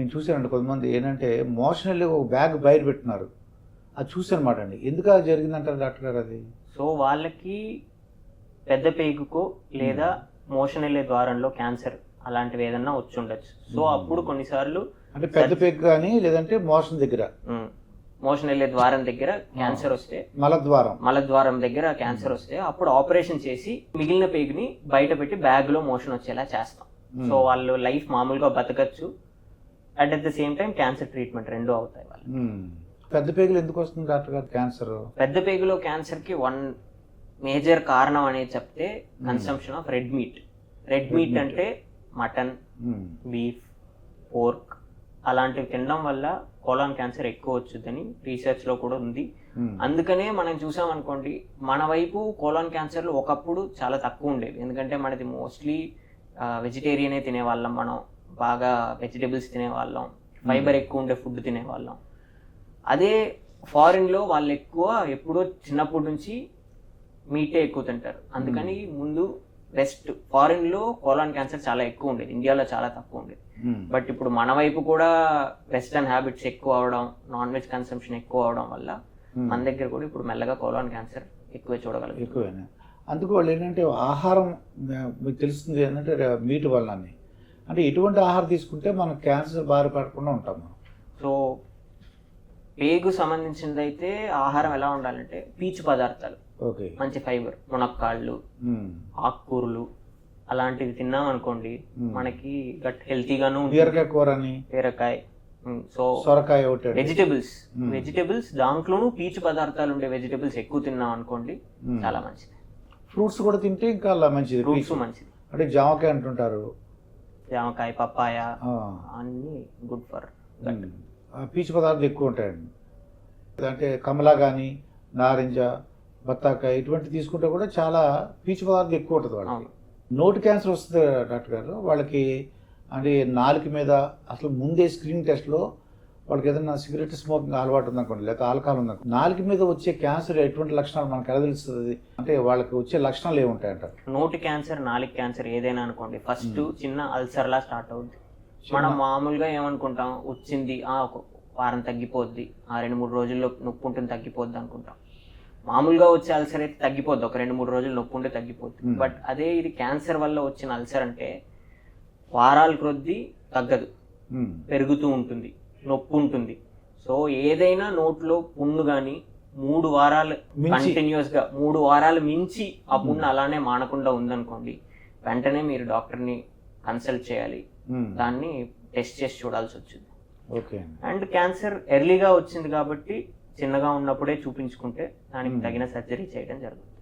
నేను చూశానండి కొంతమంది ఏంటంటే మోషనల్లీ ఒక బ్యాగ్ బయట పెట్టినారు, అది చూసానమాట అండి. ఎందుకు అది జరిగిందంటారు డాక్టర్ గారు? అది సో వాళ్ళకి పెద్ద పేగుకో లేదా మోషన్ వెళ్ళే ద్వారంలో క్యాన్సర్ అలాంటివి ఏదన్నా వచ్చి ఉండొచ్చు. సో అప్పుడు కొన్నిసార్లు అంటే పెద్ద పేగు కానీ లేదంటే మోషన్ దగ్గర, మోషన్ వెళ్ళే ద్వారం దగ్గర క్యాన్సర్ వస్తే, మలద్వారం దగ్గర క్యాన్సర్ వస్తే అప్పుడు ఆపరేషన్ చేసి మిగిలిన పేగుని బయట పెట్టి బ్యాగ్ లో మోషన్ వచ్చేలా చేస్తాం. సో వాళ్ళు లైఫ్ మామూలుగా బతకచ్చు, at the same time cancer treatment రెండూ అవుతాయి వాళ్ళు. పెద్ద పేగులు ఎందుకు వస్తుంది డాక్టర్ గారు క్యాన్సర్? పెద్ద పేగులో క్యాన్సర్ కి వన్ మేజర్ కారణం అనేది చెప్తే consumption of red meat. Red meat అంటే మటన్, బీఫ్, పోర్క్ అలాంటివి తినడం వల్ల కోలాన్ క్యాన్సర్ ఎక్కువ వచ్చుద్దని రీసెర్చ్ లో కూడా ఉంది. అందుకనే మనం చూసామనుకోండి, మన వైపు కోలాన్ క్యాన్సర్లు ఒకప్పుడు చాలా తక్కువ ఉండేవి. ఎందుకంటే మనది మోస్ట్లీ వెజిటేరియనే తినేవాళ్ళం, మనం బాగా వెజిటేబుల్స్ తినేవాళ్ళం, ఫైబర్ ఎక్కువ ఉండే ఫుడ్ తినేవాళ్ళం. అదే ఫారిన్లో వాళ్ళు ఎక్కువ ఎప్పుడో చిన్నప్పటి నుంచి మీటే ఎక్కువ తింటారు. అందుకని ముందు వెస్ట్ ఫారిన్లో కోలాన్ క్యాన్సర్ చాలా ఎక్కువ ఉండేది, ఇండియాలో చాలా తక్కువ ఉండేది. బట్ ఇప్పుడు మన వైపు కూడా వెస్టర్న్ హ్యాబిట్స్ ఎక్కువ అవడం, నాన్ వెజ్ కన్సంప్షన్ ఎక్కువ అవడం వల్ల మన దగ్గర కూడా ఇప్పుడు మెల్లగా కోలాన్ క్యాన్సర్ ఎక్కువ చూడగలం. ఎక్కువైనా అందుకు వాళ్ళు ఏంటంటే ఆహారం మీకు తెలుస్తుంది ఏంటంటే మీట్ వల్ల, అంటే ఎటువంటి ఆహారం తీసుకుంటే మనం క్యాన్సర్ బారి పడకుండా ఉంటాము. సో పేగు సంబంధించింది అయితే ఆహారం ఎలా ఉండాలంటే పీచు పదార్థాలు, మంచి ఫైబర్, మునక్కాళ్ళు, ఆకుకూరలు అలాంటివి తిన్నాం అనుకోండి మనకి గట్ హెల్తీగాను. బీరకాయ, సో సొరకాయ, వెజిటేబుల్స్ దాంట్లోనూ పీచు పదార్థాలు ఉండే వెజిటేబుల్స్ ఎక్కువ తిన్నాం అనుకోండి చాలా మంచిది. ఫ్రూట్స్ కూడా తింటే ఇంకా మంచిది. ఫ్రూట్స్ మంచిది అంటే జామకాయ అంటుంటారు, జామకాయ, పప్పాయ అన్ని గుడ్ ఫర్ గట్. పీచు పదార్థాలు ఎక్కువ ఉంటాయండి. అంటే కమలా కానీ, నారింజ, బత్తాకాయ ఇటువంటి తీసుకుంటే కూడా చాలా పీచు పదార్థం ఎక్కువ ఉంటుంది వాళ్ళకి. నోటి క్యాన్సర్ వస్తుంది డాక్టర్ గారు వాళ్ళకి, అంటే నాలుక మీద అసలు ముందే స్క్రీనింగ్ టెస్ట్లో వాళ్ళకి ఏదైనా సిగరెట్ స్మోకింగ్ అలవాటు ఉందనుకోండి, లేకపోతే ఆల్కహాల్ ఉందనుకోండి, నాలుక మీద వచ్చే క్యాన్సర్ ఎటువంటి లక్షణాలు మనకు ఎలా తెలుస్తుంది? అంటే వాళ్ళకి వచ్చే లక్షణాలు ఏముంటాయంటారు? నోటి క్యాన్సర్, నాలుక క్యాన్సర్ ఏదైనా అనుకోండి, ఫస్ట్ చిన్న అల్సర్ లా స్టార్ట్ అవుద్ది. మనం మామూలుగా ఏమనుకుంటాం, వచ్చింది ఒక వారం తగ్గిపోద్ది, 2-3 రోజుల్లో నొప్పి ఉంటుంది తగ్గిపోద్ది అనుకుంటాం. మామూలుగా వచ్చే అల్సర్ అయితే తగ్గిపోద్ది, 2-3 రోజులు నొప్పి ఉంటే తగ్గిపోద్ది. బట్ అదే ఇది క్యాన్సర్ వల్ల వచ్చిన అల్సర్ అంటే వారాల కొద్దీ తగ్గదు, పెరుగుతూ ఉంటుంది, నొప్పి ఉంటుంది. సో ఏదైనా నోట్లో పుండు కానీ 3 వారాలు కంటిన్యూస్ గా 3 వారాలు మించి ఆ పుండు అలానే మానకుండా ఉందనుకోండి, వెంటనే మీరు డాక్టర్ని కన్సల్ట్ చేయాలి, దాన్ని టెస్ట్ చేసి చూడాల్సి వచ్చింది. అండ్ క్యాన్సర్ ఎర్లీగా వచ్చింది కాబట్టి చిన్నగా ఉన్నప్పుడే చూపించుకుంటే దానికి తగిన సర్జరీ చేయడం జరుగుతుంది.